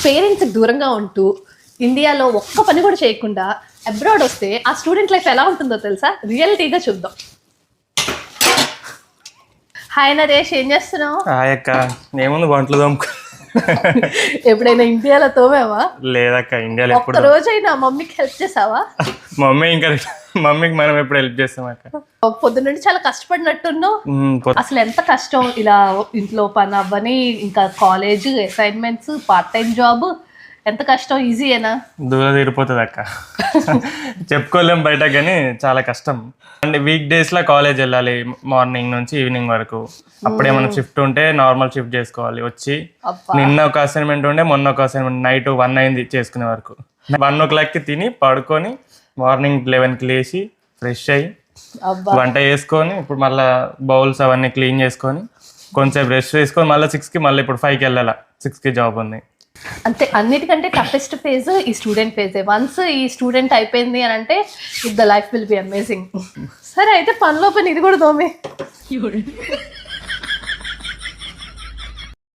పేరెంట్స్కి దూరంగా ఉంటూ ఇండియాలో ఒక్క పని కూడా చేయకుండా అబ్రాడ్ వస్తే ఆ స్టూడెంట్ లైఫ్ ఎలా ఉంటుందో తెలుసా? రియాలిటీగా చూద్దాం. హాయ్ నరేష్, ఏం చేస్తున్నావు? హాయ్ అక్క, ఏముంది వంటలు తోముకు. ఎప్పుడైనా ఇండియాలో తోమేవా? లేదక్క, ఇండియాలో ఒక్క రోజైనా మమ్మీకి హెల్ప్ చేసావా? మమ్మీకి మనం ఎప్పుడు హెల్ప్ చేస్తాం అక్క. పొద్దు నుండి చాలా కష్టపడినట్టున్నావు. అసలు ఎంత కష్టం ఇలా ఇంట్లో పని అవ్వని, ఇంకా college assignments, part time job, ఎంత కష్టం? ఈజీయేనా? దూరం తీరిపోతుంది అక్క. చెప్పుకోలేం బయట, కానీ చాలా కష్టం. అంటే వీక్ డేస్లో కాలేజ్ వెళ్ళాలి మార్నింగ్ నుంచి ఈవినింగ్ వరకు. అప్పుడే మనకు షిఫ్ట్ ఉంటే నార్మల్ షిఫ్ట్ చేసుకోవాలి. వచ్చి నిన్న ఒక అసైన్మెంట్ ఉండే, మొన్న ఒక అసైన్మెంట్, నైట్ 1 అయింది చేసుకునే వరకు. 1 o'clockకి తిని పడుకొని మార్నింగ్ 11కి లేచి ఫ్రెష్ అయ్యి వంట చేసుకొని ఇప్పుడు మళ్ళీ బౌల్స్ అవన్నీ క్లీన్ చేసుకొని కొంచెం రెస్ట్ చేసుకొని మళ్ళీ 6కి మళ్ళీ ఇప్పుడు 5కి వెళ్ళాలి. 6కి జాబ్ ఉంది. అంతే. అన్నిటికంటే టఫెస్ట్ ఫేజ్ ఈ స్టూడెంట్ ఫేజే. వన్స్ ఈ స్టూడెంట్ అయిపోయింది అని అంటే the life will be amazing. సరే, అయితే పనిలో పని ఇది కూడా దోమే.